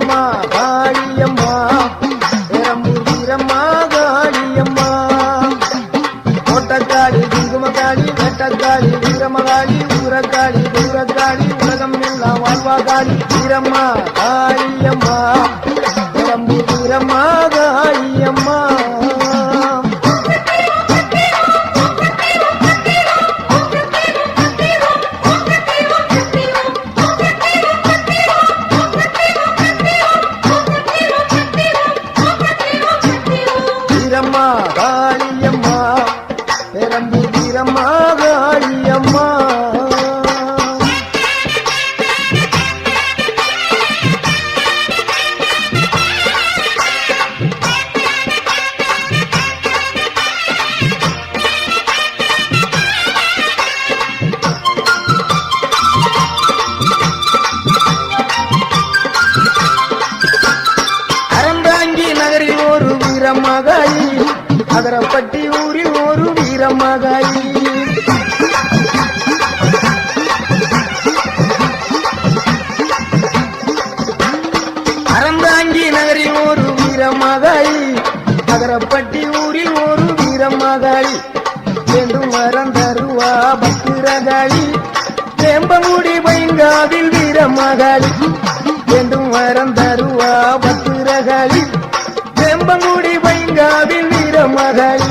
வீரம்மா காளியம்மா பெரம்பூர் வீரம்மா காளியம்மா கோட்டக்காளி குங்குமக்காளி வெட்டக்காளி வீரமகாளி ஊரக்காளி தூரக்காளி உலகம் எல்லாம் வாழ்வாகாளி வீரம்மா காளியம்மா பெரம்பூர் வீரம்மா காளியம்மா வீரம்மா காளியம்மா பெரம்பூர் வீரம்மா காளியம்மா அறந்தாங்கி நகரில் ஒரு வீரமகாளி அதரப்பட்டி ஊரில் ஒரு வீரமகாளி அறந்தாங்கி நகரில் ஒரு வீரமகாளி அதரப்பட்டி ஊரில் ஒரு வீரமகாளி வேண்டும் வரம் தருவா பத்திரகாளி வேம்பங்குடி பைங்காவில் வீரமகாளி வேண்டும் வரம் தருவா பத்திரகாளி வேம்பங்குடி பைங்காவில் வீரமகாளி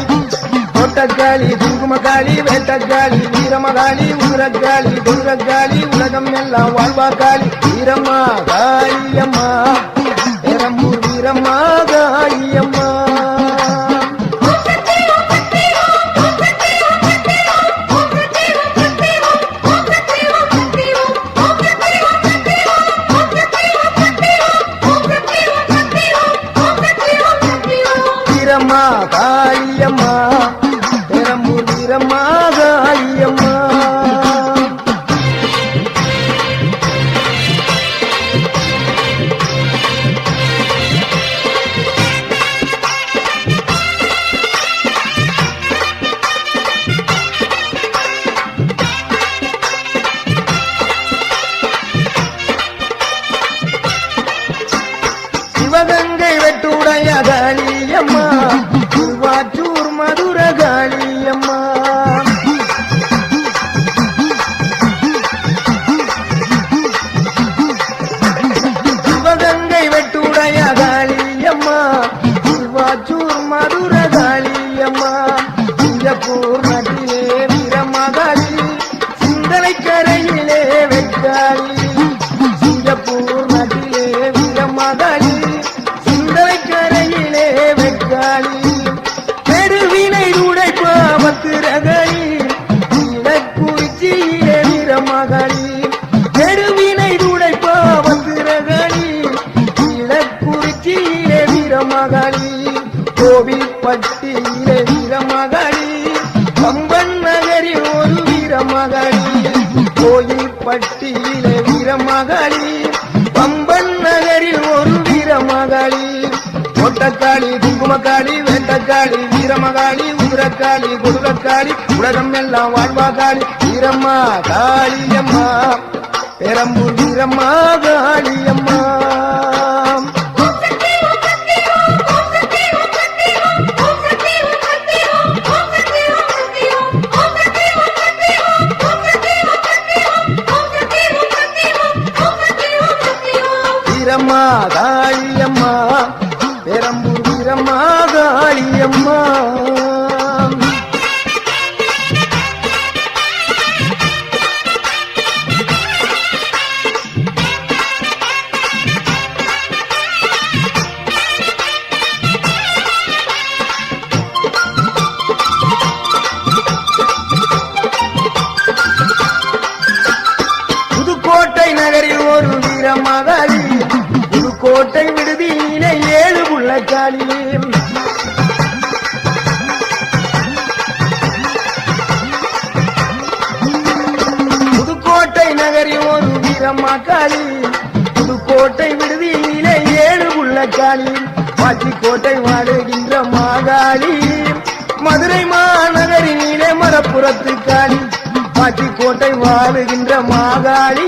கோட்டக்காளி குங்குமக்காளி வேட்டக்காளி வீரமகாளி ஊரக்காளி தூரக்காளி உலகம் எல்லாம் வாழ்வாக்காளி வீரம்மா காளியம்மா பெரம்பூர் வீரம்மா காளியம்மா வீரம்மா காளியம்மா பெரம்பூர் வீரம்மா காளியம்மா சிவகங்கை வெட்டுடைய காளியம்மா திருவாச்சூர் மதுர காளியம்மா சிவகங்கை வெட்டுடைய காளியம்மா திருவாச்சூர் மதுர காளியம்மா சிங்கப்பூர் நாட்டிலே வீரமகாளி சிந்தனை கரையிலே வெக்காளி சிங்கப்பூர் நாட்டிலே வீரமகாளி சிந்தனை கரையிலே வெக்காளி பெருவினை உடைப்பா பத்திரகாளி இலக்குறிச்சியிலே வீரமகாளி பெருவினை உடைப்பா பத்திரகாளி இலக்குறிச்சியிலே வீரமகாளி கோவில்பட்டியிலே வீரமகாளி பம்பன் நகரில் ஒரு வீரமகாளி கோயில்பட்டியிலே வீரமகாளி பம்பன் நகரில் ஒரு வீரமகாளி கோட்டக்காளி குங்குமக்காளி வேட்டக்காளி வீரமகாளி ஊரக்காளி கொடுலக்காளி உலகம் எல்லாம் வாழ்வாகாளி வீரம்மா காளியம்மா பெரம்பூர் வீரம்மா காளியம்மா வீரம்மா காளியம்மா பெரம்பூர் வீரம்மா காளியம்மா புதுக்கோட்டை நகரில் ஒரு வீரமகாளி புதுக்கோட்டை விடுதியிலே 7 புள்ளக்காளி புதுக்கோட்டை நகரில் ஒரு வீரமகாளி புதுக்கோட்டை விடுதியிலே 7 புள்ளக்காளி பாச்சிக்கோட்டை வாழுகின்ற மாகாளி மதுரை மாநகரினிலே மரப்புறத்து காளி பாச்சிக்கோட்டை வாழுகின்ற மாகாளி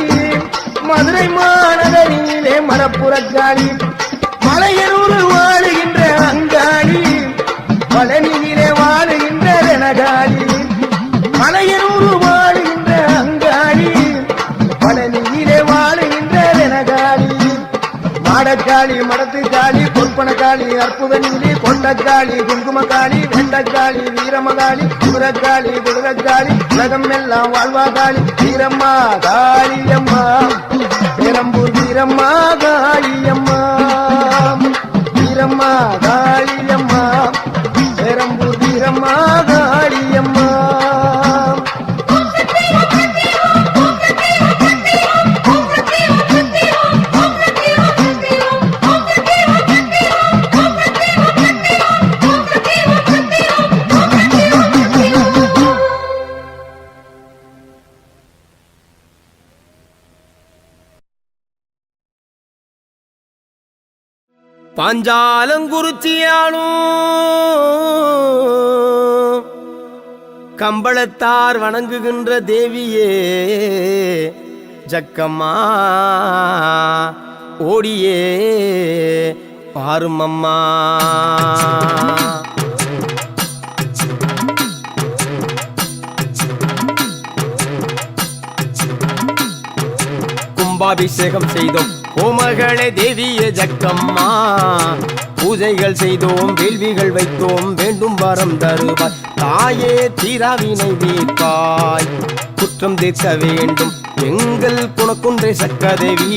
மதுரை மாநகரிலே மணப்புறக்காளி மலையனூர் வாழுகின்ற அங்காளி பழனியிலே வாழுகின்ற ரணகாளி மலையனூர் வாழுகின்ற அங்காளி பழனியிலே வாழுகின்ற ரணகாளி மாடக்காளி மடத்துக்காளி பொற்பனக்காளி அற்புத நீலி கொண்டக்காளி குங்குமக்காளி வெண்டக்காளி வீரமகாளி குதிரக்காளி குதிரக்காளி உலகம் எல்லாம் வாழ்வாகாளி வீரம்மா காளியம்மா பெரம்பூர் வீரம்மா காளியம்மா வீரம்மா காளியம்மா பெரம்பூர் வீரம்மா காளியம்மா பாஞ்சாலங்குறிச்சியாளும் கம்பளத்தார் வணங்குகின்ற தேவியே ஜக்கம்மா ஓடியே பாருமம்மா கும்பாபிஷேகம் செய்தோம் கோமகளே தேவியே ஜக்கம்மா பூஜைகள் செய்தோம் வேள்விகள் வைத்தோம் வேண்டும் வரம் தருவாய் தாயே தீராவினை தீர்ப்பாய் குற்றம் தீர்க்க வேண்டும் எங்கள் குணக்குன்றை சக்கதேவி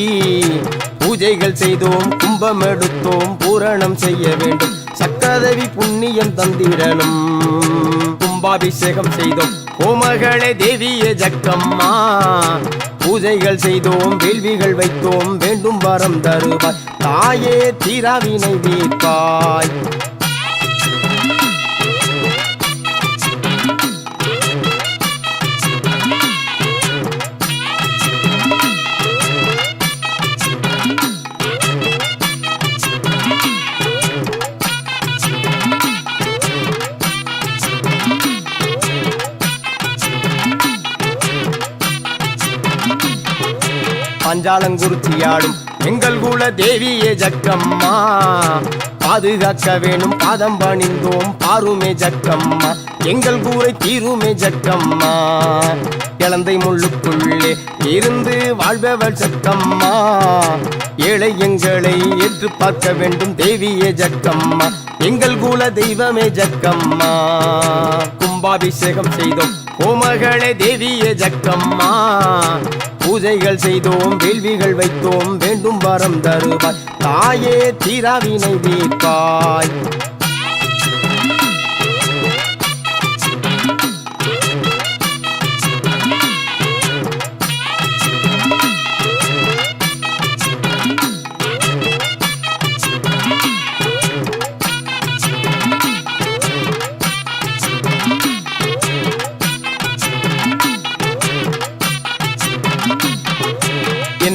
பூஜைகள் செய்தோம் கும்பம் எடுத்தோம் பூரணம் செய்ய வேண்டும் சக்கதேவி புண்ணியம் தந்திடணும் கும்பாபிஷேகம் செய்தோம் கோமகளே தேவியே ஜக்கம்மா பூஜைகள் செய்தோம் வேள்விகள் வைத்தோம் வேண்டும் வரம் தருவாய் தாயே தீராவினை தீர்ப்பாய் பாஞ்சாலங்குறிச்சியாடும் எங்கள் குல தேவியே ஜக்கம்மா பாதுகாக்க வேணும் பாதம் பணிந்தோம் பாருமே ஜக்கம்மா எங்கள் கூரை தீருமே ஜக்கம்மா இளந்தை முள்ளுக்குள்ளே இருந்து வாழ்பவள் ஜக்கம்மா ஏழை எங்களை ஏற்று பார்க்க வேண்டும் தேவியே ஜக்கம்மா எங்கள் குல தெய்வமே ஜக்கம்மா கும்பாபிஷேகம் செய்தோம் கோமகளே தேவியே ஜக்கம்மா பூஜைகள் செய்தோம் வேள்விகள் வைத்தோம் வேண்டும் வரம் தருவாய் தாயே தீராவினை தீர்ப்பாய்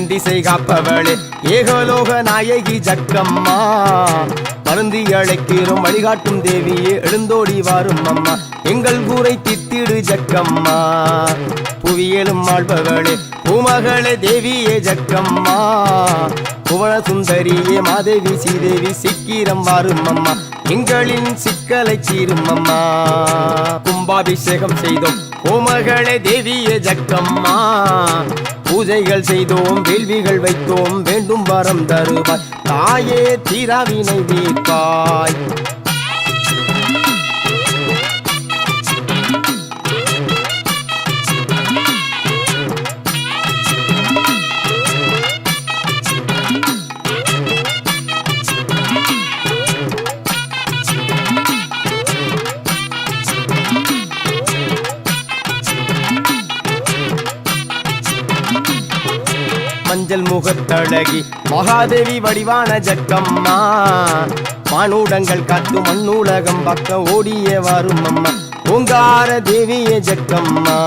திசை காப்பவளே ஏகலோக நாயகி ஜக்கம்மா மருந்தி அழைக்கிறோம் வழிகாட்டும் தேவியே எழுந்தோடி வாரும் அம்மா எங்கள் கூரை தித்திடு ஜக்கம்மா புவியலும் ஆள்பவளே பூமகளே தேவியே ஜக்கம்மா புவன சுந்தரியே மாதேவி ஸ்ரீதேவி சீக்கிரம் வாரும் அம்மா எங்களின் சிக்கலை சீரும் அம்மா கும்பாபிஷேகம் செய்தோம் கோமகளே தேவியே ஜக்கம்மா பூஜைகள் செய்தோம் வேள்விகள் வைத்தோம் வேண்டும் வரம் தருவாய் தாயே தீராவினை தீர்ப்பாய் மஞ்சள் முகத்தழகி மகாதேவி வடிவான ஜக்கம்மா மானூடங்கள் காத்து மண்ணூலகம் பக்கம் ஓடிய வரும் அம்மா ஓங்கார தேவியே ஜக்கம்மா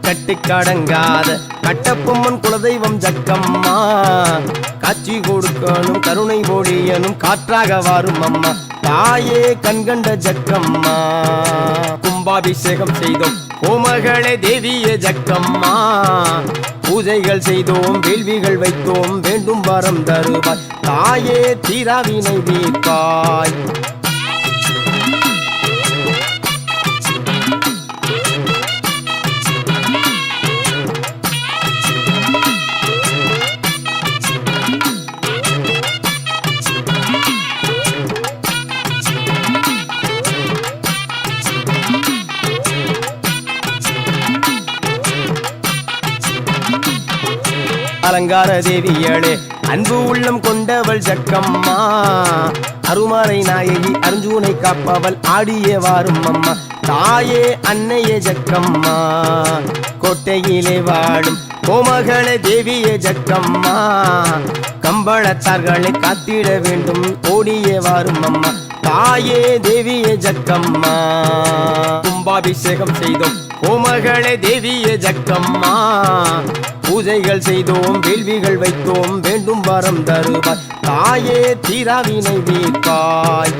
கட்டுக்கடங்காத கட்டப்பொம்மன் குலதெய்வம் ஜக்கம்மா காட்சி கொடுக்கணும் கருணை பொழியனும் காற்றாக வரும் அம்மா தாயே கண்கண்ட ஜக்கம்மா கும்பாபிஷேகம் செய்தோம் கோமகளே தேவியே ஜக்கம்மா பூஜைகள் செய்தோம் வேள்விகள் வைத்தோம் வேண்டும் வரம் தருவாய் தாயே தீராவினை தீர்ப்பாய் அலங்கார தேவியளே அன்பு உள்ளம் கொண்டவள் ஜக்கம்மா அருமறை நாயகி அர்ஜுனை காப்பவள் ஆடியே வாரும் அம்மா தாயே அன்னையே ஜக்கம்மா கோட்டையிலே வாழும் கோமகளே தேவியே ஜக்கம்மா கம்பளத்தார்களை காத்திட வேண்டும் ஓடியே வாரும் அம்மா தாயே தேவியே ஜக்கம்மா கும்பாபிஷேகம் செய்தோம் கோமகளே தேவியே ஜக்கம்மா பூஜைகள் செய்தோம் வேள்விகள் வைத்தோம் வேண்டும் வரம் தருவாய் தாயே தீராவினை தீர்ப்பாய்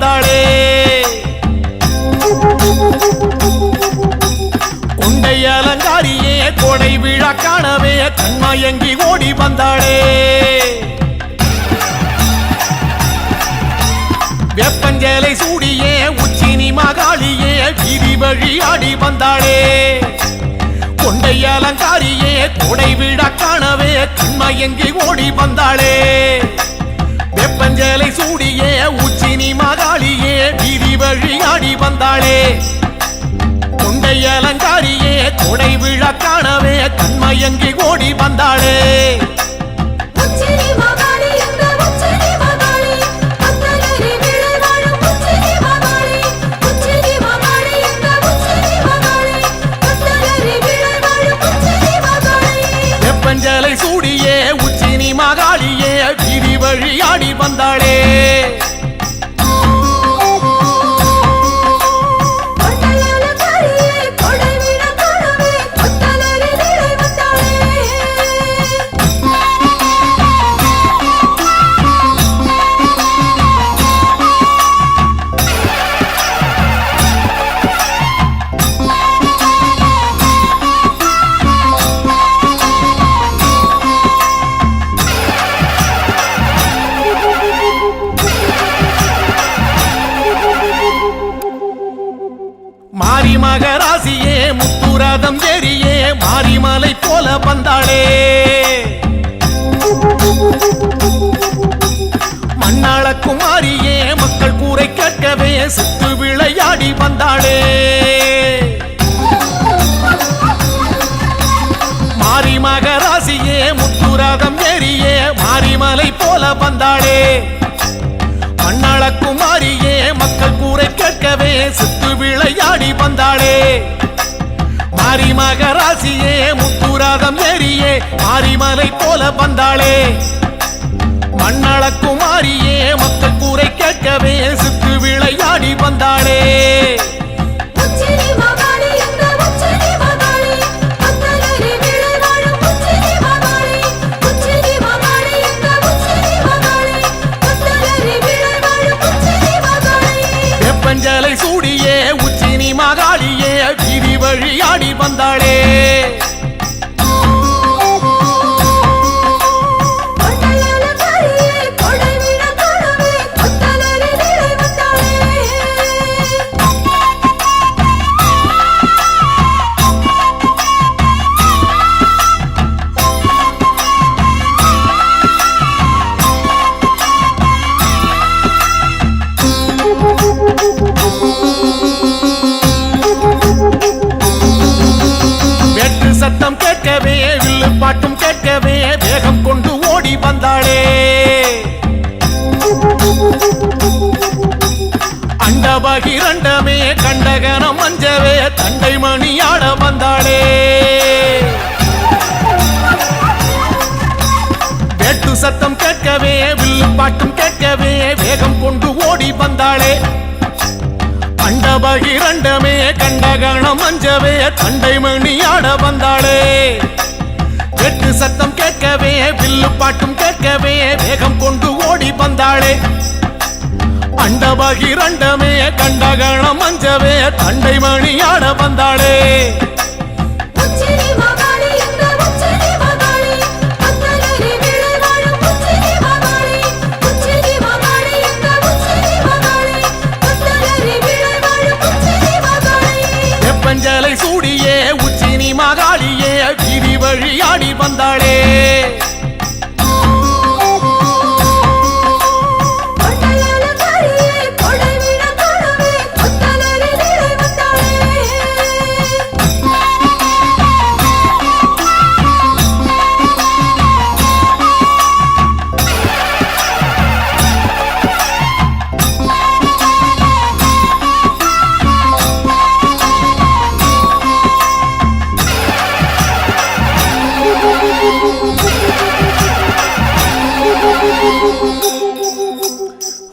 வந்தாளே. கொண்டை அலங்காரியே கோடை விழா காணவே கண்மயங்கி ஓடி வந்தாளே. வெப்பஞ்சலை சூடியே உச்சினி மகாளியே வீதி வழி ஆடி வந்தாளே. கொண்டை அலங்காரியே கோடை விழா காணவே கண்மயங்கி ஓடி வந்தாளே. வெப்பஞ்சலை சூடியே உச்சினி மகாளியே வீதி வழி ஆடி வந்தாளே. கொண்டை அலங்காரியே கோடை விழா காணவே கண்மயங்கி ஓடி வந்தாளே. வெப்பஞ்சலை சூடியே உச்சினி மகாளியே வீதி வழி ஆடி வந்தாளே. மாரி மகராசியே முத்துரதம் ஏறியே மாரிமலை போல வந்தாளே. மண்ணாள குமாரியே மக்கள் கூரை கேட்கவே சுத்து விளையாடி வந்தாளே. மாரி மகராசியே முத்துரதம் ஏறியே மாரிமலை போல வந்தாளே. மண்ணாள குமாரியே மக்கள் கூரை கேட்கவே சுத்து விளையாடி வந்தாளே. மாரி மகராசியே முத்துரதம் ஏறியே மாரிமலை போல வந்தாளே. மண்ணாள குமாரியே மக்கள் கூரை கேட்கவே சுத்து விளையாடி வந்தாளே. வெப்பஞ்சலை சூடியே உச்சினி மகாளியே வீதி வழி ஆடி வந்தாளே. வெட்டு சத்தம் கேட்கவே வில்லு பாட்டும் கேட்கவே வேகம் கொண்டு ஓடி வந்தாளே. அண்டபகிரண்டமே கண்டகனம் மஞ்சவே தண்டை மணியாட வந்தாளே. வெட்டு சத்தம் கேட்கவே வில்லு பாட்டும் கேட்கவே வேகம் கொண்டு ஓடி வந்தாளே. அண்டபகிரண்டமே கண்டகணம் மஞ்சவே தண்டை மணியாட வந்தாளே. வெட்டு சத்தம் கேட்கவே வில்லு பாட்டும் கேட்கவே வேகம் கொண்டு ஓடி வந்தாளே. அண்டபகிரண்டமே கண்டகணம் மஞ்சவே தண்டை மணியாட வந்தாளே. வெப்பஞ்சலை சூடியே உச்சினி மகாளியே வீதி வழி ஆடி வந்தாளே.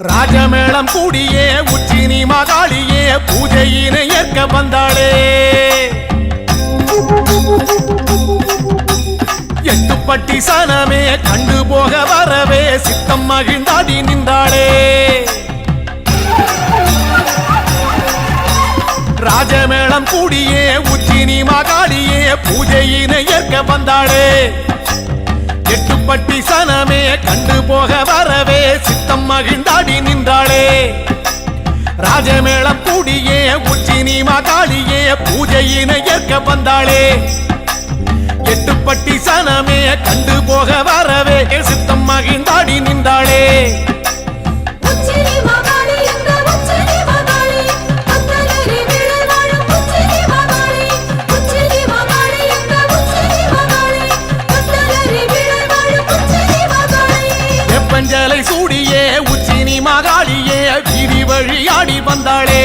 ராஜமேளம் கூடியே உச்சினி மகாளியே பூஜையினை ஏற்க வந்தாளே. எட்டுப்பட்டி சனமே கண்டு போக வரவே சித்தம் மகிழ்ந்தாடி நின்றாளே. ராஜமேளம் கூடியே உச்சினி மாகாளியே பூஜையினை ஏற்க வந்தாளே எட்டுப்பட்டி சனமே கண்டு போக வரவே சித்தம் மகிழ்ந்தாடி நின்றாளே ராஜமேளம் கூடியே உச்சினி மாகாளியே பூஜையினை ஏற்க வந்தாளே எட்டுப்பட்டி சனமே கண்டு போக வரவே சித்தம் மகிழ்ந்தாடி நின்றாளே வெப்பஞ்சலை சூடியே உச்சினி மாகாளியே வீதி வழியாடி வந்தாளே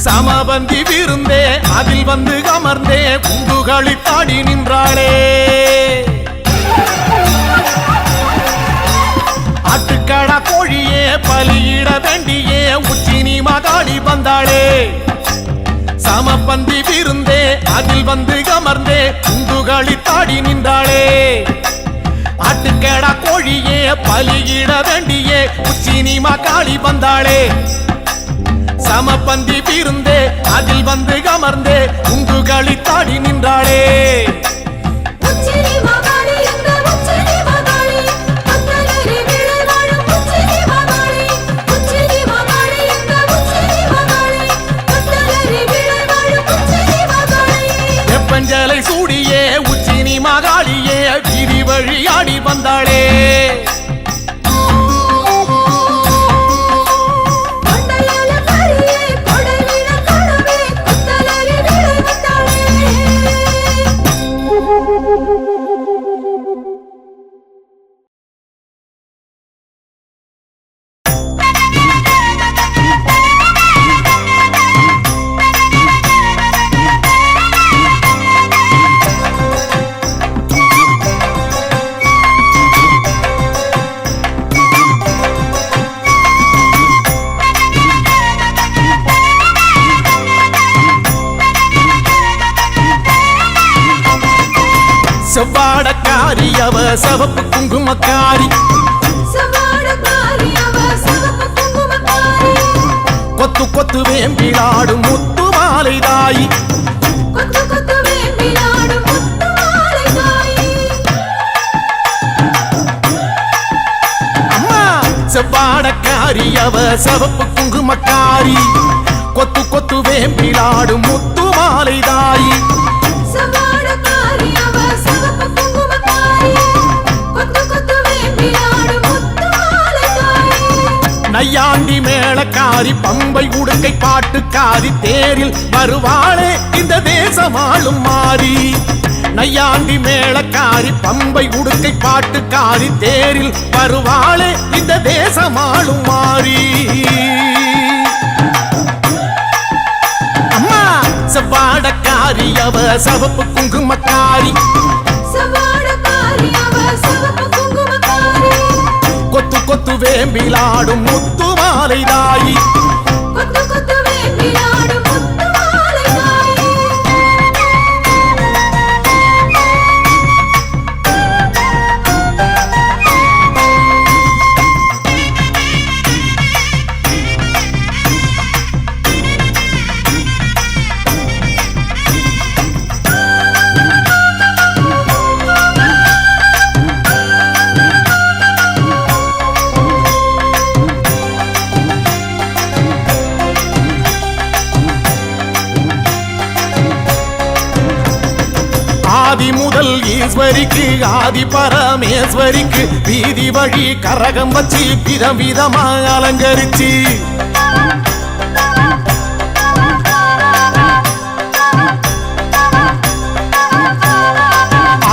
சமபந்தி விருந்தே அதில் வந்து அமர்ந்தே குண்டுகளி தாடி நின்றாளே ஆட்டுக்கடா கோழியே பலியிட வேண்டியே உச்சினி மாகாளி வந்தாளே சமபந்தி விருந்தே அதில் வந்து அமர்ந்தே குண்டுகளி தாடி நின்றாளே ஆட்டுக்கடா கோழியே பலியிட வேண்டியே உச்சினி மாகாளி வந்தாளே சமபந்தி விருந்தே அதில் வந்து அமர்ந்தே குண்டுகளி தாடி நின்றாளே வெப்பஞ்சலை சூடியே உச்சினி மாகாளியே வீதி வழியாடி வந்தாளே செவ்வாடக்காரி அவ சவப்பு குங்குமக்காரி கொத்து கொத்து வேம்பிலாடும் முத்து மாலை தாயி அம்மா செவ்வாடக்காரி அவ சவப்பு குங்குமக்காரி கொத்து கொத்து வேம்பிலாடும் முத்து மாலை தாயி நையாண்டி மேளக்காரி பம்பை உடுக்கை பாட்டுக்காரி தேரில் வருவாளே இந்த தேசமாளும் மாறி நையாண்டி மேளக்காரி பம்பை உடுக்கை பாட்டுக்காரி தேரில் வருவாளே இந்த தேசமாளும் மாறி அம்மா செவ்வாடக்காரி அவ சவப்பு குங்குமக்காரி கொத்து கொத்து வேம்பிலாடும் முத்து மாலை தாயி ஆதி முதல் ஈஸ்வரிக்கு ஆதி பரமேஸ்வரிக்கு வீதி வழி கரகம் வச்சு விதம் விதமா அலங்கரிச்சு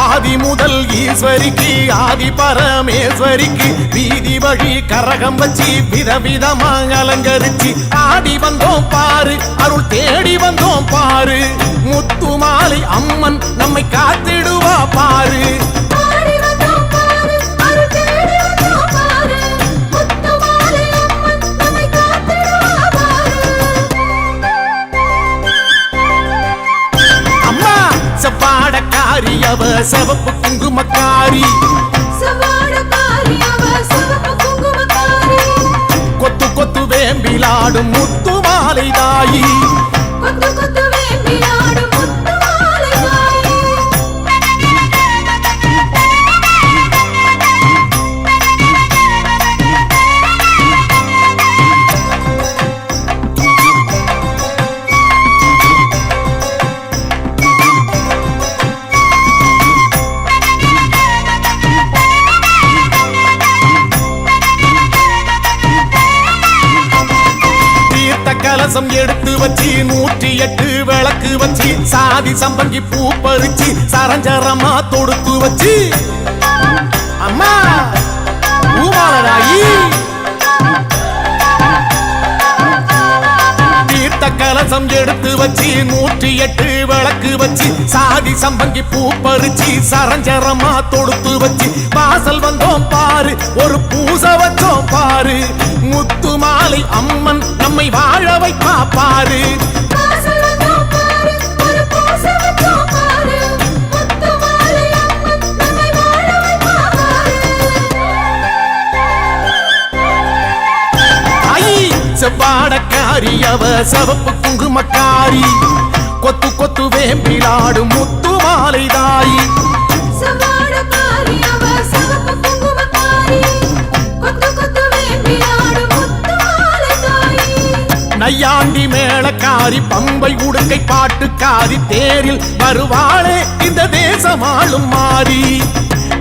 ஆதி முதல் ஈஸ்வரிக்கு ஆதி பரமேஸ்வரிக்கு வீதி வழி கரகம் வச்சு விதவிதமா அலங்கரிச்சு ஆடி வந்தோம் பாரு அருள் தேடி வந்தோம் பாரு முத்துமாலை அம்மன் நம்மை காத்திடுவா பாரு செவ்வாடக்காரி அவ சிவப்பு குங்குமக்காரி கொத்து கொத்து வேம்பிலாடும் முத்து மாலை தாயி கலசம் எடுத்து வச்சு 108 விளக்கு வச்சு சாதி சம்பங்கி பூ பறிச்சு சரஞ்சரமா தொடுத்து வச்சு அம்மா பூமாலராயி தீர்த்த கலசம் எடுத்து வச்சு 108 விளக்கு வச்சு சாதி சம்பங்கி பூ பறிச்சு சரஞ்சரமா தொடுத்து வச்சு வாசல் வந்தோம் பாரு ஒரு பூசை வச்சோம் பாரு முத்து மாலை அம்மன் நம்மை வாழ வைப்பா பாரு செவ்வாடக்காரி அவ சிவப்பு குங்குமக்காரி கொத்து கொத்து வேம்பிலாடும் முத்து மாலை தாயி நையாண்டி மேளக்காரி பம்பை உடுக்கை பாட்டுக்காரி தேரில் வருவாளே இந்த தேசமாளும் மாறி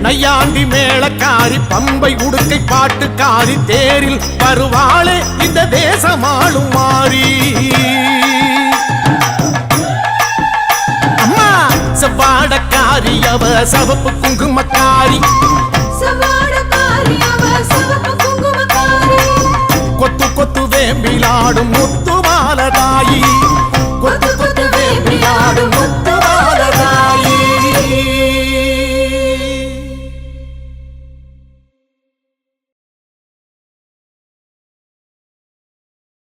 நையாண்டி மேளக்காரி பம்பை உடுக்கை பாட்டுக்காரி தேரில் வருவாளே இந்த தேசமாளும் மாறி அம்மா செவ்வாடக்காரி அவ சிவப்பு குங்குமக்காரி கொத்து கொத்து வேம்பிலாடும் முத்து